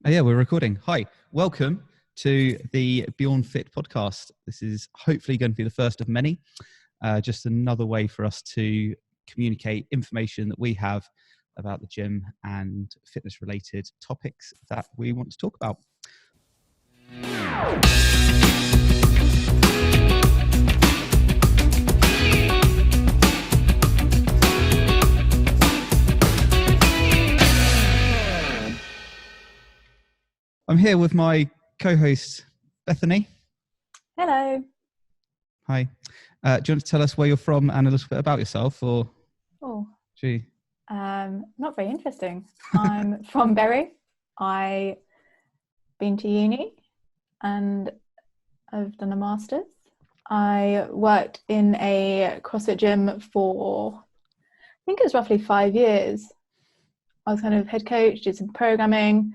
Oh, yeah, we're recording. Hi, welcome to the Beorn Fit podcast. This is hopefully going to be the first of many. Just another way for us to communicate information that we have about the gym and fitness related topics that we want to talk about. I'm here with my co-host, Bethany. Hello. Hi. Do you want to tell us where you're from and a little bit about yourself? Or Not very interesting. I'm from Bury. I've been to uni and I've done a master's. I worked in a CrossFit gym for, I think it was roughly 5 years. I was kind of head coach, did some programming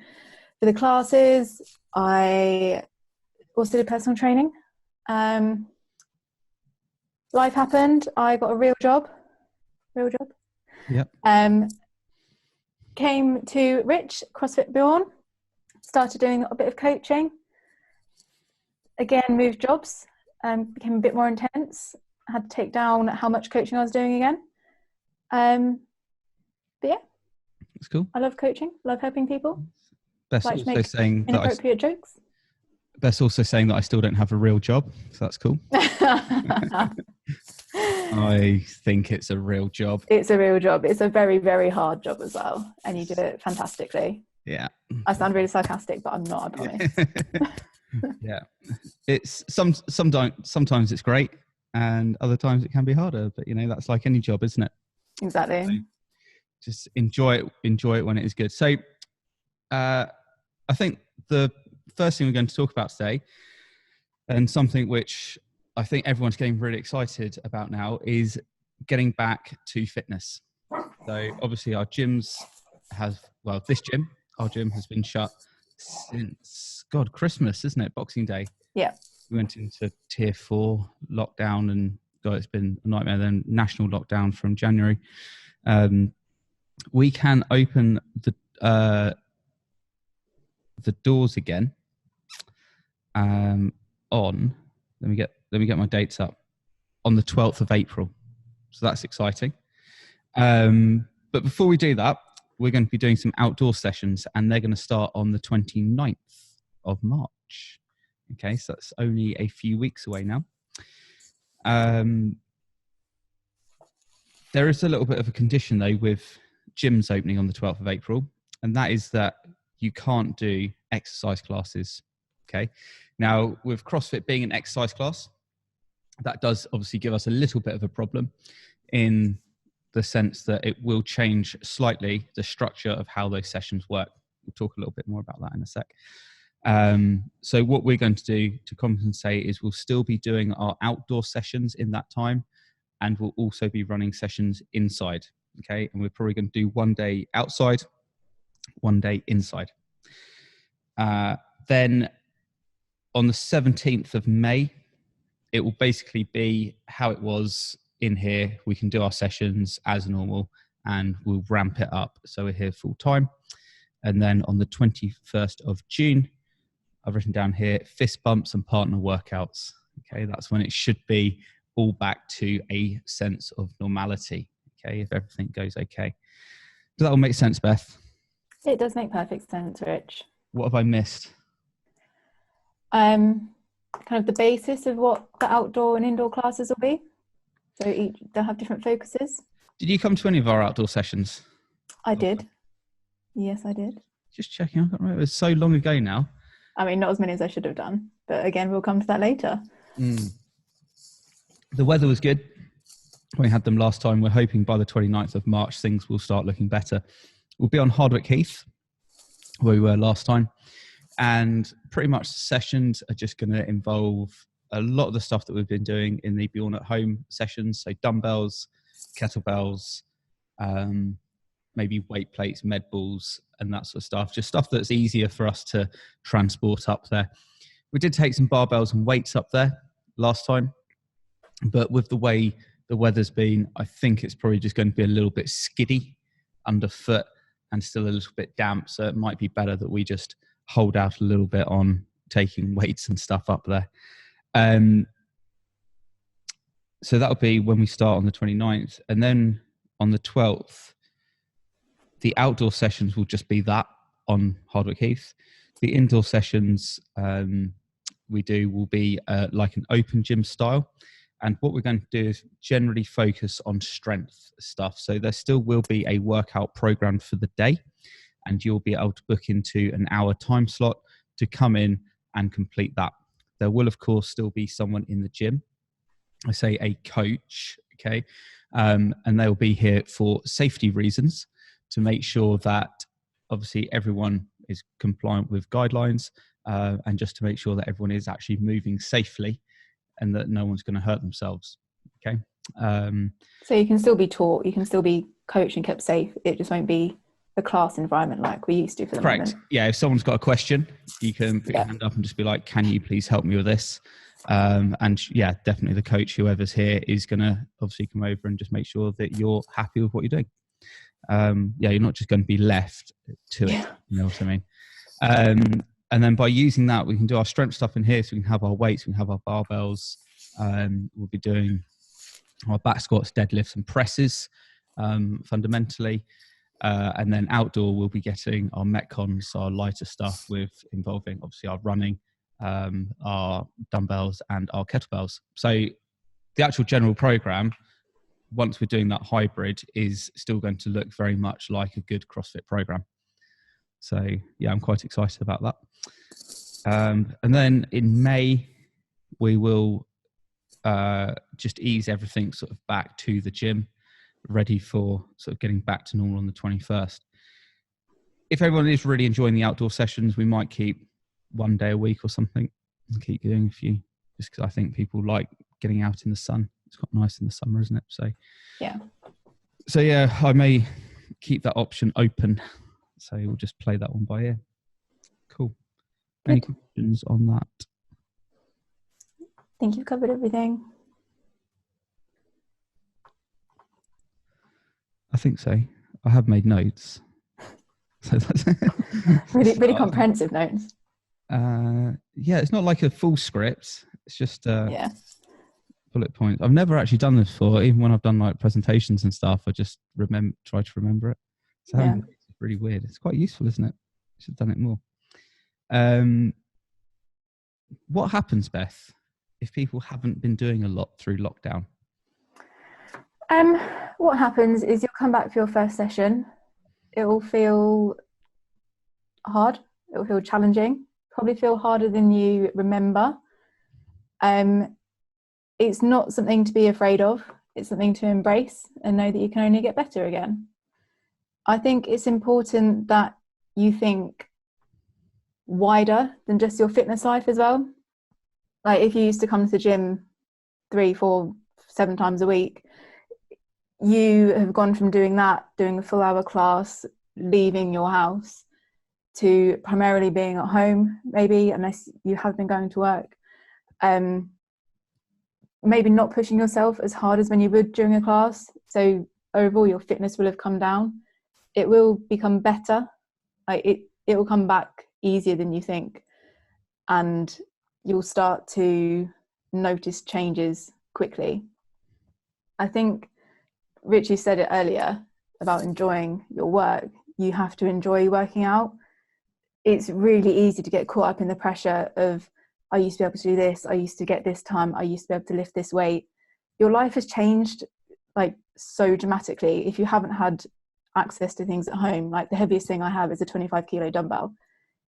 for the classes. I also did personal training. Life happened. I got a real job. Yep. Came to Rich, CrossFit Beorn, started doing a bit of coaching. Again, moved jobs, became a bit more intense. Had to take down how much coaching I was doing again. But yeah. That's cool. I love coaching, love helping people. Beth's like also saying inappropriate jokes. Beth's also saying that I still don't have a real job, so that's cool. I think it's a real job. It's a real job. It's a very, very hard job as well, and you do it fantastically. Yeah. I sound really sarcastic, but I'm not, I promise. Yeah. It's sometimes it's great, and other times it can be harder. But that's like any job, isn't it? Exactly. So just enjoy it when it is good. So, I think the first thing we're going to talk about today, and something which I think everyone's getting really excited about now, is getting back to fitness. So obviously our gyms our gym has been shut since Christmas, isn't it? Boxing Day. Yeah. We went into tier 4 lockdown, and it's been a nightmare. Then national lockdown from January. We can open the doors again on, let me get my dates up, on the 12th of April. So that's exciting. But before we do that, we're going to be doing some outdoor sessions, and they're going to start on the 29th of March. Okay, so that's only a few weeks away now. There is a little bit of a condition though with gyms opening on the 12th of April, and that is that you can't do exercise classes. Okay. Now, with CrossFit being an exercise class, that does obviously give us a little bit of a problem, in the sense that it will change slightly the structure of how those sessions work. We'll talk a little bit more about that in a sec. So what we're going to do to compensate is we'll still be doing our outdoor sessions in that time, and we'll also be running sessions inside. Okay. And we're probably going to do one day outside, one day inside. Then on the 17th of May, it will basically be how it was in here. We can do our sessions as normal, and we'll ramp it up so we're here full time. And then on the 21st of June, I've written down here, fist bumps and partner workouts. Okay, that's when it should be all back to a sense of normality. Okay, if everything goes okay. Does that all make sense, Beth? It does make perfect sense, Rich. What have I missed? Kind of the basis of what the outdoor and indoor classes will be. So they'll have different focuses. Did you come to any of our outdoor sessions? I did. Yes, I did. Just checking. I can't remember. It was so long ago now. I mean, not as many as I should have done. But again, we'll come to that later. The weather was good. We had them last time. We're hoping by the 29th of March, things will start looking better. We'll be on Hardwick Heath, where we were last time. And pretty much sessions are just going to involve a lot of the stuff that we've been doing in the Beorn at Home sessions. So dumbbells, kettlebells, maybe weight plates, med balls, and that sort of stuff. Just stuff that's easier for us to transport up there. We did take some barbells and weights up there last time, but with the way the weather's been, I think it's probably just going to be a little bit skiddy underfoot and still a little bit damp. So it might be better that we just hold out a little bit on taking weights and stuff up there. So that'll be when we start on the 29th. And then on the 12th, the outdoor sessions will just be that on Hardwick Heath. The indoor sessions we do will be like an open gym style. And what we're going to do is generally focus on strength stuff. So there still will be a workout program for the day, and you'll be able to book into an hour time slot to come in and complete that. There will, of course, still be someone in the gym. I say a coach, okay? And they'll be here for safety reasons to make sure that obviously everyone is compliant with guidelines and just to make sure that everyone is actually moving safely and that no one's going to hurt themselves, okay? So you can still be taught, you can still be coached and kept safe. It just won't be a class environment like we used to for the Correct. moment. Yeah, if someone's got a question, you can put your hand up and just be like, can you please help me with this? And yeah, definitely the coach, whoever's here, is going to obviously come over and just make sure that you're happy with what you're doing. Yeah, you're not just going to be left to it. You know what I mean? And then by using that, we can do our strength stuff in here. So we can have our weights, we can have our barbells. We'll be doing our back squats, deadlifts and presses fundamentally. And then outdoor, we'll be getting our Metcons, our lighter stuff involving obviously our running, our dumbbells and our kettlebells. So the actual general program, once we're doing that hybrid, is still going to look very much like a good CrossFit program. So yeah, I'm quite excited about that. And then in May, we will just ease everything sort of back to the gym, ready for sort of getting back to normal on the 21st. If everyone is really enjoying the outdoor sessions, we might keep one day a week or something and keep doing a few, just because I think people like getting out in the sun. It's quite nice in the summer, isn't it? So yeah, I may keep that option open. So we'll just play that one by ear. Cool. Good. Any questions on that? I think you've covered everything. I think so. I have made notes. So that's really comprehensive notes. Yeah, it's not like a full script. It's just bullet points. I've never actually done this before. Even when I've done like presentations and stuff, I just try to remember it. So it's really weird. It's quite useful, isn't it? I should have done it more. What happens, Beth, if people haven't been doing a lot through lockdown? What happens is you'll come back for your first session. It will feel hard. It will feel challenging. Probably feel harder than you remember. It's not something to be afraid of. It's something to embrace and know that you can only get better again. I think it's important that you think wider than just your fitness life as well. Like if you used to come to the gym 3, 4, 7 times a week, you have gone from doing that, doing a full hour class, leaving your house, to primarily being at home, maybe, unless you have been going to work. Maybe not pushing yourself as hard as when you would during a class. So overall, your fitness will have come down. It will become better. It will come back easier than you think. And you'll start to notice changes quickly. I think Richie said it earlier about enjoying your work. You have to enjoy working out. It's really easy to get caught up in the pressure of, I used to be able to do this, I used to get this time, I used to be able to lift this weight. Your life has changed like so dramatically. If you haven't had access to things at home, like the heaviest thing I have is a 25 kilo dumbbell.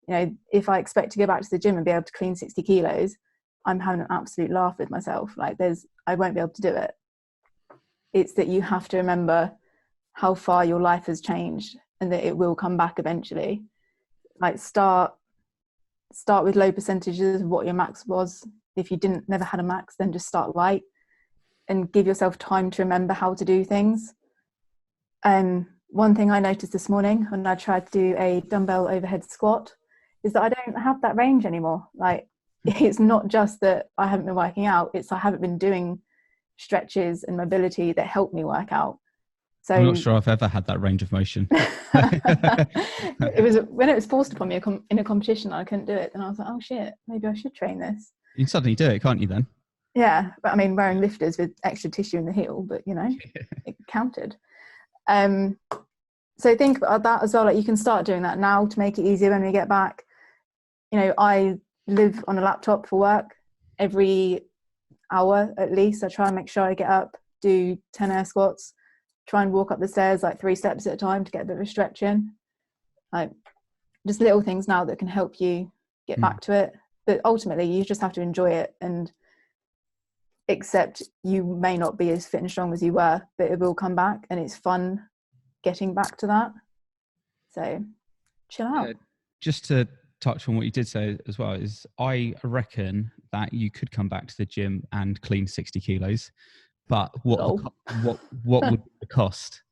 You know, if I expect to go back to the gym and be able to clean 60 kilos, I'm having an absolute laugh with myself. Like I won't be able to do it. It's that you have to remember how far your life has changed and that it will come back eventually. Like start with low percentages of what your max was. If you never had a max, then just start light and give yourself time to remember how to do things. One thing I noticed this morning when I tried to do a dumbbell overhead squat is that I don't have that range anymore. Like it's not just that I haven't been working out, it's I haven't been doing stretches and mobility that help me work out. So I'm not sure I've ever had that range of motion. it was when it was forced upon me in a competition, I couldn't do it. And I was like, oh shit, maybe I should train this. You can suddenly do it, can't you then? Yeah, but I mean, wearing lifters with extra tissue in the heel, but you know, it counted. So think about that as well. Like, you can start doing that now to make it easier when we get back. You know, I live on a laptop for work. Every hour at least, I try and make sure I get up, do 10 air squats, try and walk up the stairs like 3 steps at a time to get a bit of a stretch in. Like, just little things now that can help you get back to it. But ultimately, you just have to enjoy it and accept you may not be as fit and strong as you were, but it will come back, and it's fun getting back to that. So chill out. Just to touch on what you did say as well, is I reckon that you could come back to the gym and clean 60 kilos, but what would be the cost?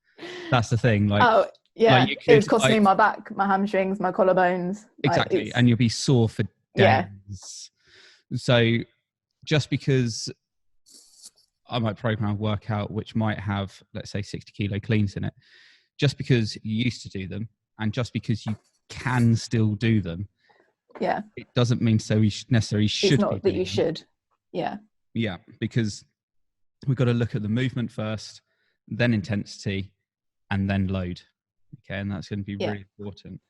That's the thing. Like, oh yeah, like it would cost me my back, my hamstrings, my collarbones. Exactly, like, and you'll be sore for days. So just because I might program a workout which might have, let's say, 60 kilo cleans in it, just because you used to do them and just because you can still do them, it doesn't mean so you necessarily should. It's not that you should. Yeah, because we've got to look at the movement first, then intensity, and then load. Okay, and that's going to be really important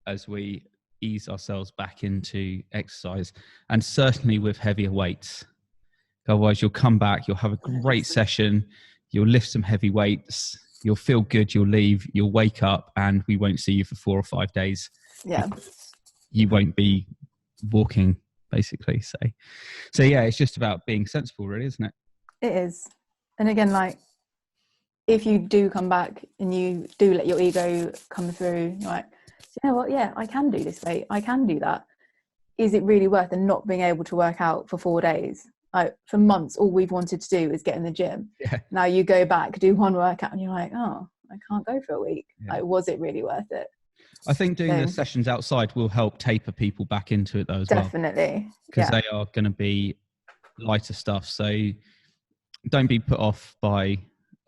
as we ease ourselves back into exercise, and certainly with heavier weights. Otherwise, you'll come back, you'll have a great session, you'll lift some heavy weights, you'll feel good, you'll leave, you'll wake up, and we won't see you for 4 or 5 days. Yeah. You won't be walking, basically. So yeah, it's just about being sensible, really, isn't it? It is. And again, like, if you do come back and you do let your ego come through, you're like, you know what, yeah, I can do this weight, I can do that. Is it really worth it not being able to work out for 4 days? Like, for months, all we've wanted to do is get in the gym. Yeah. Now you go back, do one workout, and you're like, oh, I can't go for a week. Yeah. Like, was it really worth it? I think doing the sessions outside will help taper people back into it, though, as well. Definitely. Because they are going to be lighter stuff. So don't be put off by,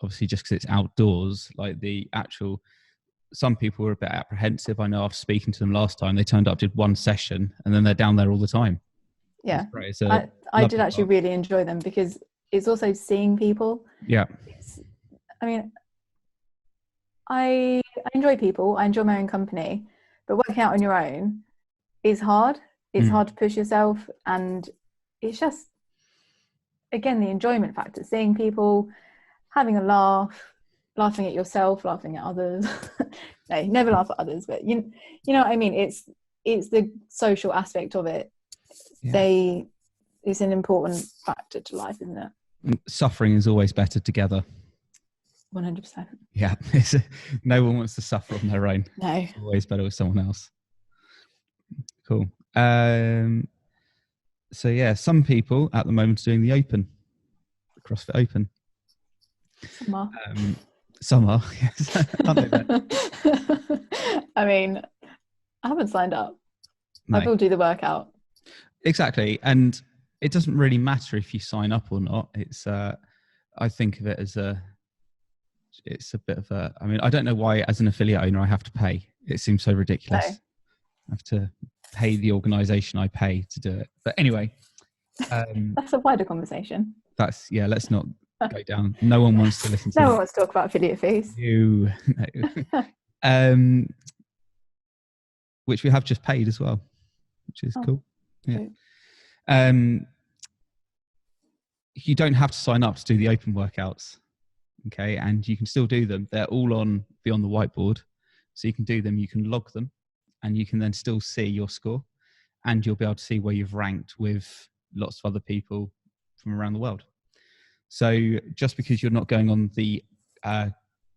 obviously, just because it's outdoors. Like, the actual, some people were a bit apprehensive. I know after speaking to them last time, they turned up, did one session, and then they're down there all the time. Yeah. I did actually really enjoy them because it's also seeing people. Yeah. I mean, I enjoy people. I enjoy my own company, but working out on your own is hard. It's hard to push yourself, and it's just, again, the enjoyment factor, seeing people, having a laugh, laughing at yourself, laughing at others. No, never laugh at others, but you know what I mean? It's the social aspect of it. Yeah. It's an important factor to life, isn't it? Suffering is always better together. 100%. Yeah. No one wants to suffer on their own. No. It's always better with someone else. Cool. So yeah, some people at the moment are doing the CrossFit Open. Some are, yes. Aren't they, Beth? I mean, I haven't signed up. No. I will do the workout. Exactly. And it doesn't really matter if you sign up or not. It's I think of it as it's a bit of a, I mean, I don't know why as an affiliate owner I have to pay. It seems so ridiculous. No. I have to pay the organisation I pay to do it. But anyway. That's a wider conversation. Let's not go down. No one wants to listen to No one wants to talk about affiliate fees. No. Which we have just paid as well, which is cool. Yeah. You don't have to sign up to do the open workouts, okay? And you can still do them. They're all on the whiteboard, so you can do them. You can log them, and you can then still see your score, and you'll be able to see where you've ranked with lots of other people from around the world. So just because you're not going on the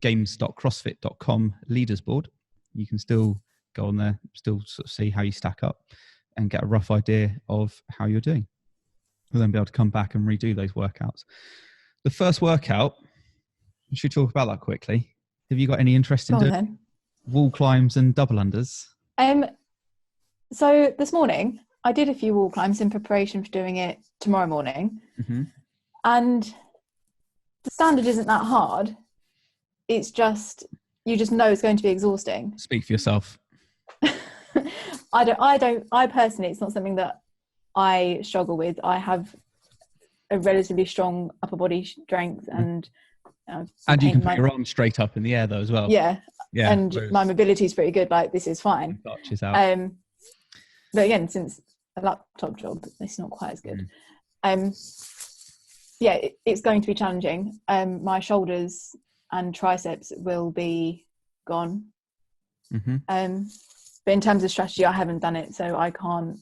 games.crossfit.com leaders board, you can still go on there, still sort of see how you stack up and get a rough idea of how you're doing. We'll then be able to come back and redo those workouts. The first workout, we should talk about that quickly. Have you got any interest in doing wall climbs and double unders? So this morning, I did a few wall climbs in preparation for doing it tomorrow morning. Mm-hmm. And the standard isn't that hard. it's just, you just know it's going to be exhausting. Speak for yourself. I personally, it's not something that I struggle with. I have a relatively strong upper body strength, and and you can put your arm straight up in the air though as well. Yeah. And my mobility is pretty good. Like, this is fine. But again, since a laptop job, it's not quite as good. It's going to be challenging. My shoulders and triceps will be gone. But in terms of strategy, I haven't done it, so I can't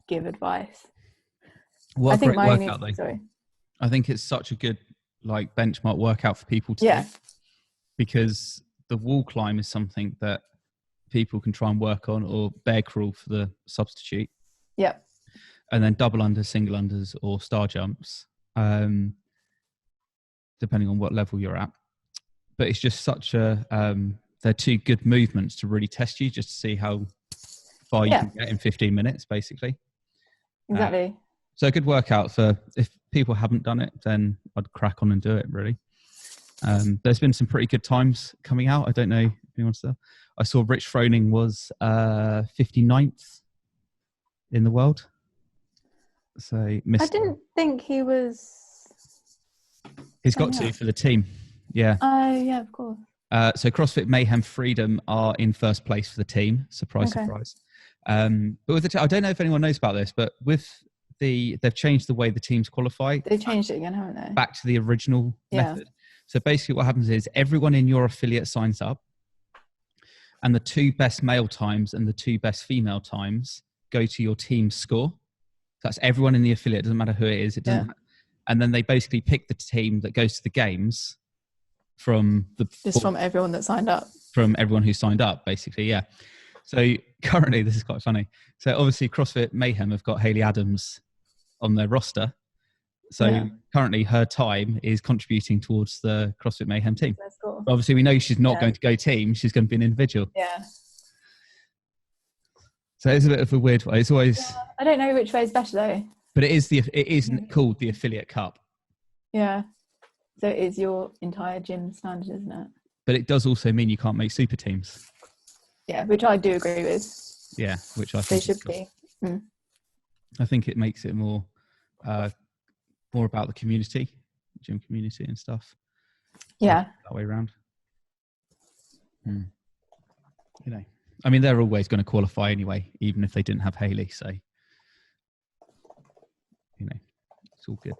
give advice. What a great workout, though. I think it's such a good benchmark workout for people to do, because the wall climb is something that people can try and work on, or bear crawl for the substitute. Yeah. And then double unders, single unders, or star jumps, depending on what level you're at. But it's just such they're two good movements to really test you, just to see how far you can get in 15 minutes, basically. Exactly. So a good workout for, if people haven't done it, then I'd crack on and do it, really. There's been some pretty good times coming out. I don't know if anyone saw. I saw Rich Froning was 59th in the world. So I didn't think he was. He's got to for the team. Yeah. Oh, yeah, of course. So CrossFit Mayhem Freedom are in first place for the team. Surprise, surprise. But with I don't know if anyone knows about this, but with they've changed the way the teams qualify. They've changed it again, haven't they? Back to the original method. So basically what happens is everyone in your affiliate signs up, and the 2 best male times and the 2 best female times go to your team's score. That's everyone in the affiliate. It doesn't matter who it is. It doesn't. And then they basically pick the team that goes to the games from everyone that signed up. From everyone who signed up, basically, yeah. So currently, this is quite funny. So obviously, CrossFit Mayhem have got Hayley Adams on their roster. So currently, her time is contributing towards the CrossFit Mayhem team. That's cool. But obviously, we know she's not going to go team. She's going to be an individual. Yeah. So it's a bit of a weird way. It's always. Yeah, I don't know which way is better though. But it is called the Affiliate Cup. Yeah. So it is your entire gym standard, isn't it? But it does also mean you can't make super teams. Yeah, which I do agree with. Yeah, which I think they should be. I think it makes it more about the community, gym community and stuff. Yeah. That way around. You know, I mean, they're always going to qualify anyway, even if they didn't have Hayley. So, you know, it's all good.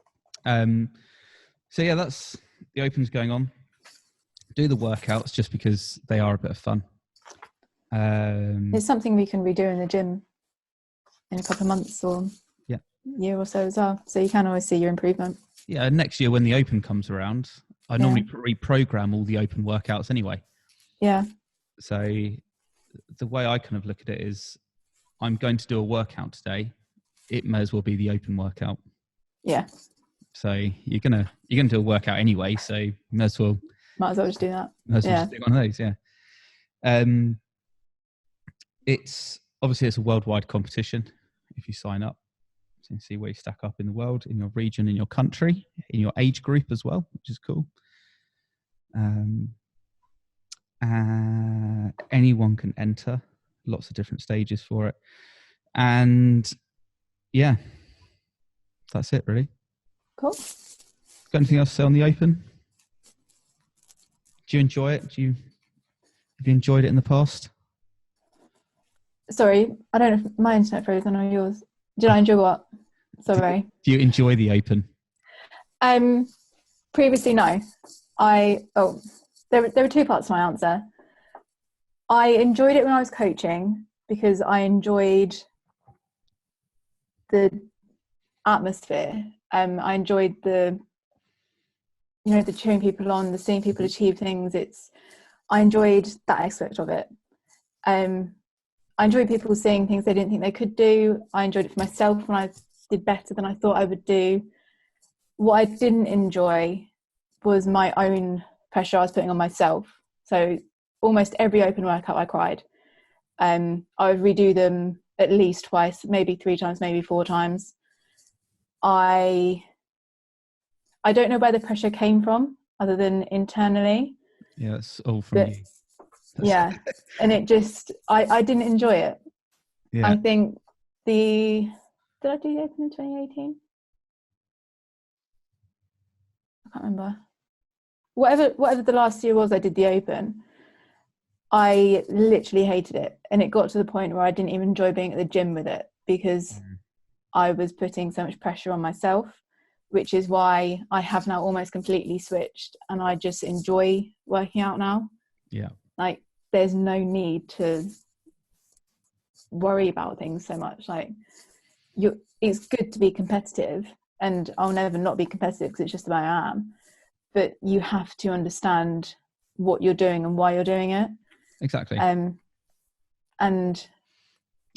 So yeah, that's the Opens going on. Do the workouts just because they are a bit of fun. It's something we can redo in the gym in a couple of months or year or so as well. So you can always see your improvement. Yeah, next year when the Open comes around, I normally reprogram all the Open workouts anyway. Yeah. So the way I kind of look at it is, I'm going to do a workout today. It may as well be the Open workout. Yeah. So you're gonna do a workout anyway. So you might as well just do that. Might as well just do one of those. Yeah. It's obviously it's a worldwide competition. If you sign up, so you can see where you stack up in the world, in your region, in your country, in your age group as well, which is cool. Anyone can enter. Lots of different stages for it, and yeah, that's it really. Cool. Got anything else to say on the Open? Do you enjoy it? Have you enjoyed it in the past? Sorry, I don't know if my internet froze. I know yours. Did I enjoy what? Sorry. Do you enjoy the Open? Previously, no. There were 2 parts to my answer. I enjoyed it when I was coaching because I enjoyed the atmosphere. I enjoyed the cheering people on, the seeing people achieve things. I enjoyed that aspect of it. I enjoyed people seeing things they didn't think they could do. I enjoyed it for myself when I did better than I thought I would do. What I didn't enjoy was my own pressure I was putting on myself. So almost every Open workout I cried. I would redo them at least twice, maybe 3 times, maybe 4 times. I don't know where the pressure came from other than internally. Yeah, it's all from But you. yeah, and it just, I didn't enjoy it. Yeah. I think did I do the Open in 2018? I can't remember. Whatever the last year was I did the Open, I literally hated it. And it got to the point where I didn't even enjoy being at the gym with it, because I was putting so much pressure on myself, which is why I have now almost completely switched, and I just enjoy working out now. Yeah. Like, there's no need to worry about things so much. Like, it's good to be competitive, and I'll never not be competitive because it's just the way I am. But you have to understand what you're doing and why you're doing it. Exactly. And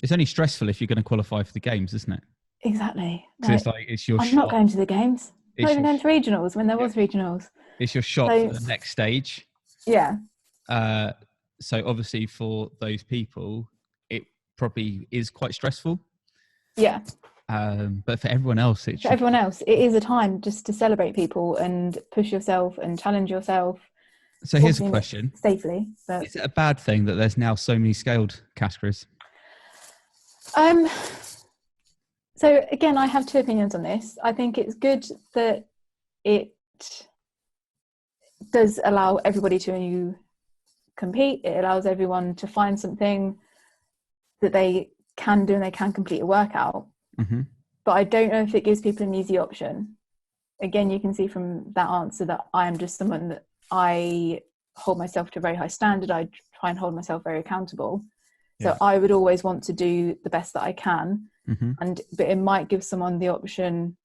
it's only stressful if you're going to qualify for the games, isn't it? Exactly. Because it's your I'm shot. not going to the games. I'm not even going to regionals when there was regionals. It's your shot for the next stage. Yeah. So obviously for those people, it probably is quite stressful. Yeah. But for everyone else, it is a time just to celebrate people and push yourself and challenge yourself. So here's a question. Safely. But is it a bad thing that there's now so many scaled categories? So again, I have two opinions on this. I think it's good that it does allow everybody to compete. It allows everyone to find something that they can do and they can complete a workout. Mm-hmm. But I don't know if it gives people an easy option. Again, you can see from that answer that I am just someone that I hold myself to a very high standard. I try and hold myself very accountable. So I would always want to do the best that I can. Mm-hmm. But it might give someone the option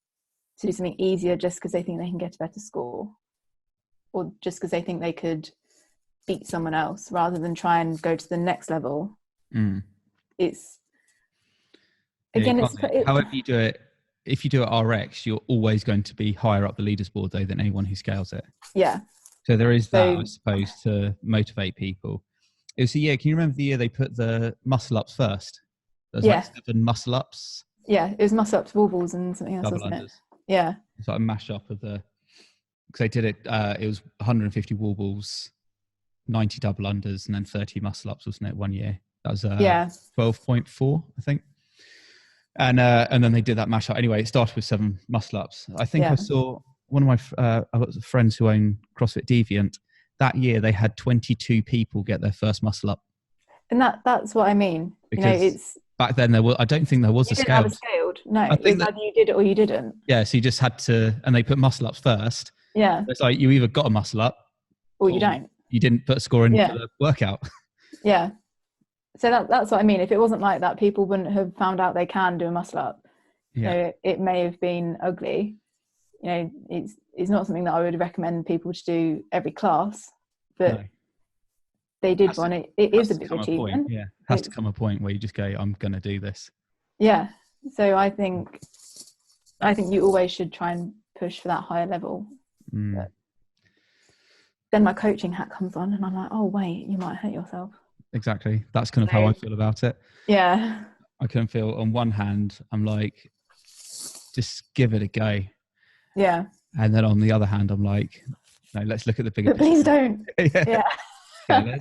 to do something easier just because they think they can get a better score, or just because they think they could beat someone else rather than try and go to the next level. It's however you do it. If you do it RX, you're always going to be higher up the leaderboard though than anyone who scales it. Yeah. So there is that, I suppose, to motivate people. It was the year. Can you remember the year they put the muscle ups first? There's like 7 muscle ups. Yeah, it was muscle ups, wall balls, and something else, wasn't it? Yeah. It's like a mash-up of the, because they did it. It was 150 wall balls, 90 double unders, and then 30 muscle ups, wasn't it? One year. That was 12.4, I think. And then they did that mash-up. Anyway, it started with 7 muscle ups. I think I saw one of my I've got friends who own CrossFit Deviant. That year they had 22 people get their first muscle up. And that's what I mean. Because it's back then I don't think there was a scale. Scaled. No, I think either you did it or you didn't. Yeah, so you just had to, and they put muscle ups first. Yeah. It's like you either got a muscle up or you don't. You didn't put a score in for the workout. Yeah. So that's what I mean. If it wasn't like that, people wouldn't have found out they can do a muscle up. Yeah. It may have been ugly. It's not something that I would recommend people to do every class, but they did one. It is a big achievement. Yeah, has to come a point where you just go, I'm going to do this. Yeah. So I think you always should try and push for that higher level. But then my coaching hat comes on and I'm like, oh wait, you might hurt yourself. Exactly. That's kind of how I feel about it. Yeah. I can feel on one hand, I'm like, just give it a go. Yeah. And then on the other hand, I'm like, no, let's look at the bigger picture. Please don't. Yeah. Okay,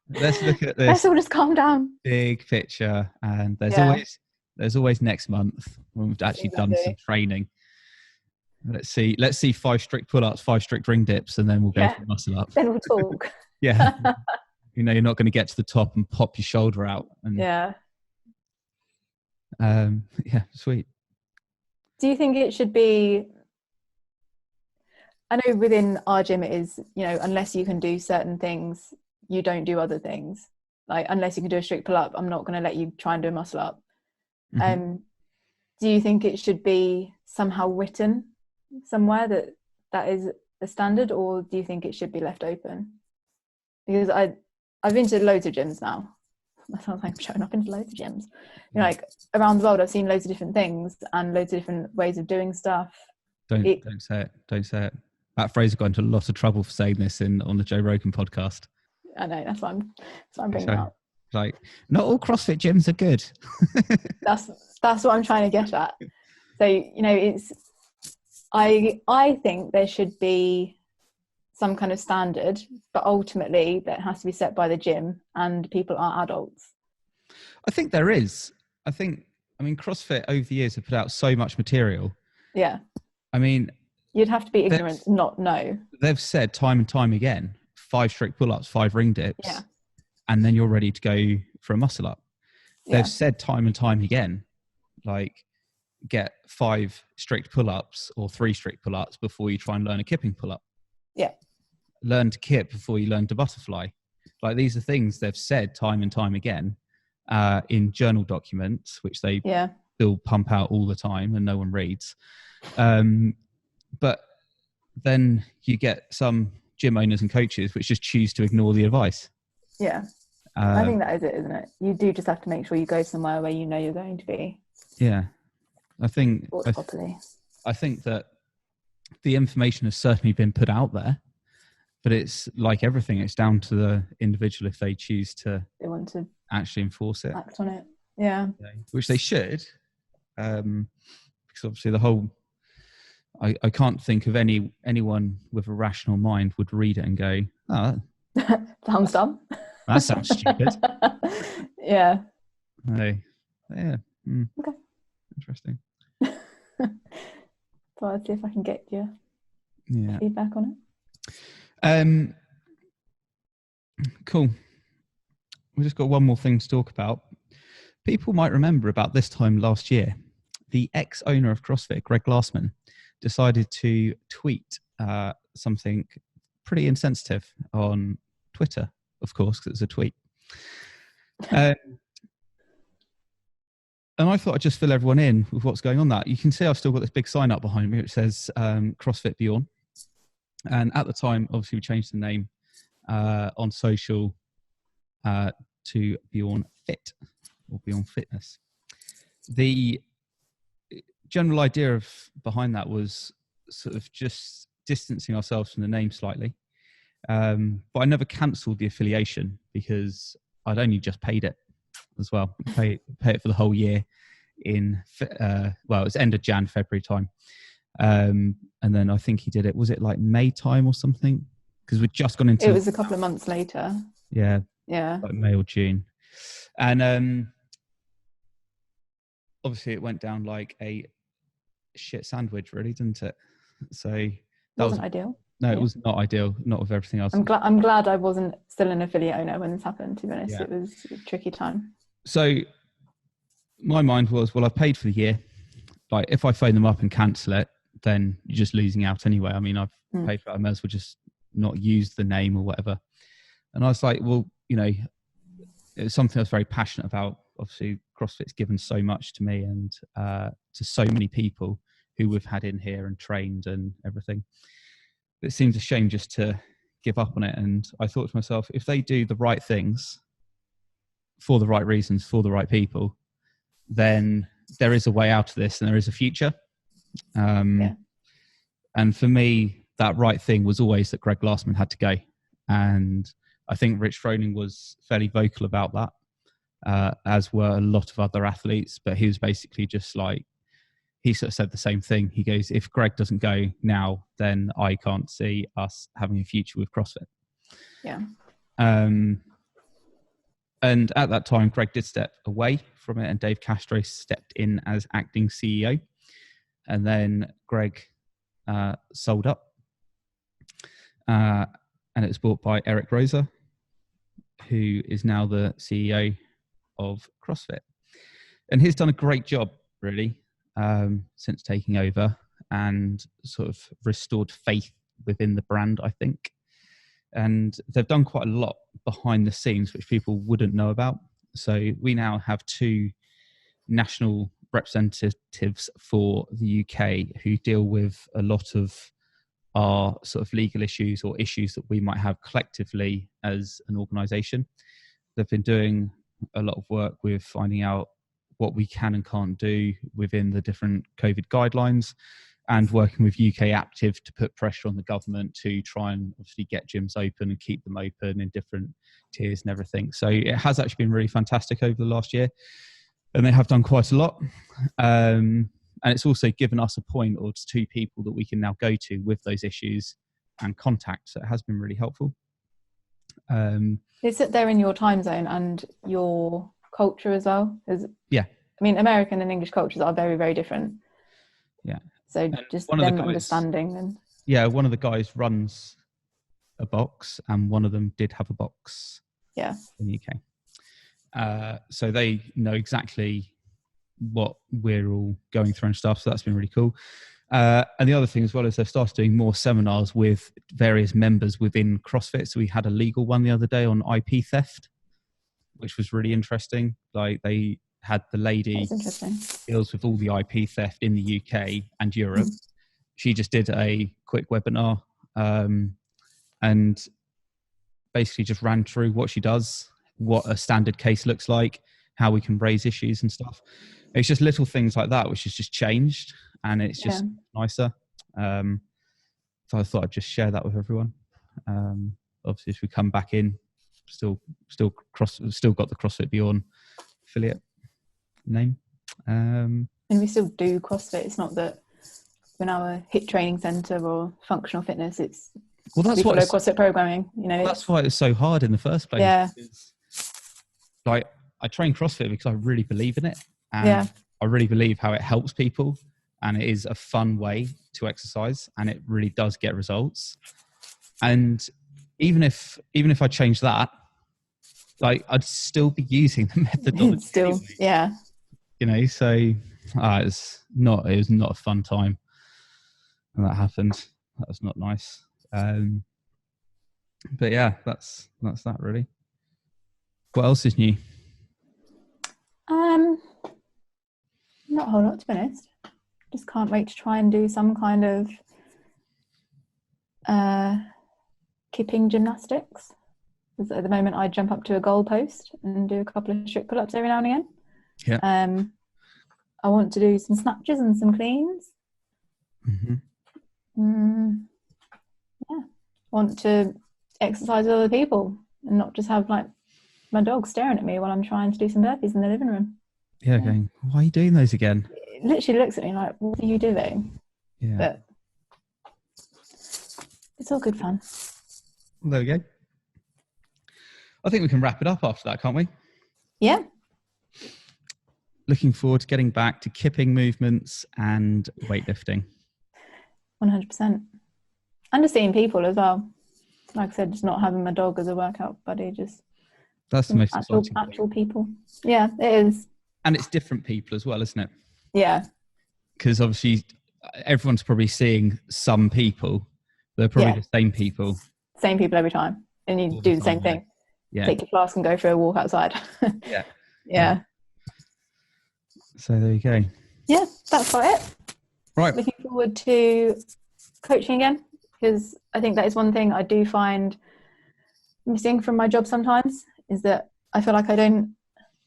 let's look at this. Let's all just calm down. Big picture. And there's always next month when we've actually done some training. Let's see 5 strict pull-ups, 5 strict ring dips, and then we'll go for muscle up. Then we'll talk. Yeah. You're not going to get to the top and pop your shoulder out. And, sweet. Do you think it should be, I know within our gym it is, unless you can do certain things, you don't do other things. Like, unless you can do a strict pull-up, I'm not going to let you try and do a muscle up. Mm-hmm. Do you think it should be somehow written somewhere that is a standard, or do you think it should be left open? Because I've been to loads of gyms now. That sounds like I'm showing up into loads of gyms. Like around the world, I've seen loads of different things and loads of different ways of doing stuff. Don't say it. Don't say it. Matt Fraser got into a lot of trouble for saying this on the Joe Rogan podcast. I know, that's what I'm bringing up. Like, not all CrossFit gyms are good. That's what I'm trying to get at. So, it's I think there should be some kind of standard, but ultimately that has to be set by the gym, and people are adults. I think there is. CrossFit over the years have put out so much material. Yeah. I mean, you'd have to be ignorant to not know. They've said time and time again, 5 strict pull-ups, 5 ring dips, yeah, and then you're ready to go for a muscle up. Yeah. They've said time and time again, like, get 5 strict pull-ups or 3 strict pull-ups before you try and learn a kipping pull-up. Yeah. Learn to kip before you learn to butterfly. Like, these are things they've said time and time again in journal documents, which they still pump out all the time and no one reads. But then you get some gym owners and coaches which just choose to ignore the advice. Yeah. I think that is it, isn't it? You do just have to make sure you go somewhere where you know you're going to be. Yeah. I think properly. I think that the information has certainly been put out there, but it's like everything, it's down to the individual if they choose to they want to actually enforce it. Act on it. Yeah. Which they should. Because obviously the whole I can't think of anyone with a rational mind would read it and go, oh, sounds dumb. That sounds stupid. Yeah. No. Yeah. Okay. Interesting. So I'll see if I can get your feedback on it. Cool. We've just got one more thing to talk about. People might remember about this time last year, the ex-owner of CrossFit, Greg Glassman, decided to tweet something pretty insensitive on Twitter, of course, because it's a tweet. And I thought I'd just fill everyone in with what's going on that. You can see I've still got this big sign up behind me which says CrossFit Beorn. And at the time, obviously, we changed the name on social to Beorn Fit or Beorn Fitness. The general idea behind that was sort of just distancing ourselves from the name slightly. But I never cancelled the affiliation because I'd only just paid it as well. Pay it for the whole year in, it was end of Jan, February time. And then I think he did it, was it like May time or something? Because we'd just gone into... It was a couple of months later. Yeah. Yeah. Like May or June. And obviously it went down like a shit sandwich, really, didn't it? So that wasn't ideal. No, it was not ideal, not with everything else. I'm glad I wasn't still an affiliate owner when this happened, to be honest. It was a tricky time. So my mind was, well, I've paid for the year. Like, if I phone them up and cancel it, then you're just losing out anyway. I mean, I've paid for it. I may as well just not use the name or whatever. And I was like, well, it's something I was very passionate about. Obviously, CrossFit's given so much to me and to so many people who we've had in here and trained and everything. It seems a shame just to give up on it. And I thought to myself, if they do the right things for the right reasons, for the right people, then there is a way out of this and there is a future. And for me, that right thing was always that Greg Glassman had to go. And I think Rich Froning was fairly vocal about that, as were a lot of other athletes. But he was basically just like, he sort of said the same thing. He goes, if Greg doesn't go now, then I can't see us having a future with CrossFit. Yeah. And at that time, Greg did step away from it and Dave Castro stepped in as acting CEO. And then Greg sold up. And it was bought by Eric Rosa, who is now the CEO of CrossFit. And he's done a great job, really, since taking over and sort of restored faith within the brand, I think. And they've done quite a lot behind the scenes, which people wouldn't know about. So we now have 2 national representatives for the UK who deal with a lot of our sort of legal issues or issues that we might have collectively as an organisation. They've been doing a lot of work with finding out what we can and can't do within the different COVID guidelines and working with UK Active to put pressure on the government to try and obviously get gyms open and keep them open in different tiers and everything. So it has actually been really fantastic over the last year and they have done quite a lot. And it's also given us a point or 2 people that we can now go to with those issues and contact. So it has been really helpful. Is it there in your time zone and your culture as well? Yeah. I mean, American and English cultures are very, very different. Yeah. So and just them understanding. And yeah, one of the guys runs a box, and one of them did have a box. Yeah. In the UK. So they know exactly what we're all going through and stuff. So that's been really cool. And the other thing as well is they've started doing more seminars with various members within CrossFit. So we had a legal one the other day on IP theft, which was really interesting. Like they had the lady deals with all the IP theft in the UK and Europe. She just did a quick webinar and basically just ran through what she does, what a standard case looks like, how we can raise issues and stuff. It's just little things like that which has just changed, and it's just nicer. So I thought I'd just share that with everyone. Obviously, as we come back in, still got the CrossFit Beorn affiliate name. And we still do CrossFit. It's not that we're now a HIIT training centre or functional fitness. It's we follow CrossFit programming. You know, that's why it's so hard in the first place. Yeah. Like I train CrossFit because I really believe in it, and I really believe how it helps people, and it is a fun way to exercise, and it really does get results. And even if I change that, like I'd still be using the methodology. Still, anyway. You know, so it was not a fun time when that happened. That was not nice. But yeah, that's that really. What else is new? Not a whole lot, to be honest. Just can't wait to try and do some kind of kipping gymnastics. Because at the moment I jump up to a goalpost and do a couple of strict pull-ups every now and again. Yeah. I want to do some snatches and some cleans. Yeah. Want to exercise with other people and not just have like my dog staring at me while I'm trying to do some burpees in the living room. Yeah, going, why are you doing those again? It literally looks at me like, what are you doing? Yeah. But it's all good fun. Well, there we go. I think we can wrap it up after that, can't we? Yeah. Looking forward to getting back to kipping movements and weightlifting. 100%. And to seeing people as well. Like I said, just not having my dog as a workout buddy, just that's the most actual people. Yeah, it is. And it's different people as well, isn't it? Yeah. Because obviously everyone's probably seeing some people. They're probably the same people. Same people every time. And you do the same thing. Yeah. Take your flask and go for a walk outside. Yeah. So there you go. Yeah, that's about it. Right. Looking forward to coaching again, because I think that is one thing I do find missing from my job sometimes, is that I feel like I don't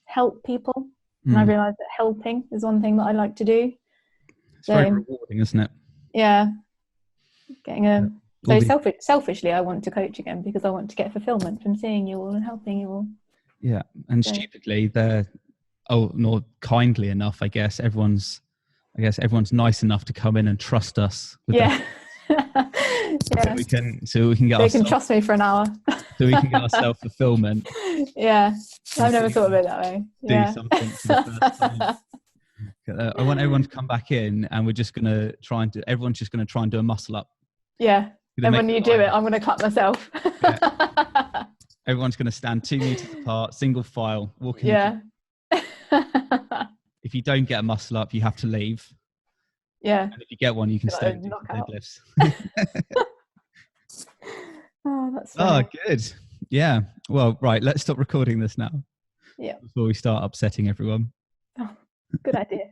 help people. And I realise that helping is one thing that I like to do. It's very rewarding, isn't it? Yeah. Selfishly, I want to coach again because I want to get fulfillment from seeing you all and helping you all. Yeah. And stupidly, nor kindly enough, I guess everyone's nice enough to come in and trust us. Yeah. So we can get. They can trust me for an hour. So we can get our self-fulfillment. Yeah, I've never thought of it that way. Do something for the first time. I want everyone to come back in, and we're just going to try and do. Everyone's just going to try and do a muscle up. Yeah, and when you do it, I'm going to clap myself. Yeah. Everyone's going to stand 2 meters apart, single file, walking. Yeah. If you don't get a muscle up, you have to leave. Yeah. And if you get one, you can stay and do deadlifts. Oh, that's funny. Oh, good. Yeah. Well, right. Let's stop recording this now. Yeah. Before we start upsetting everyone. Oh, good idea.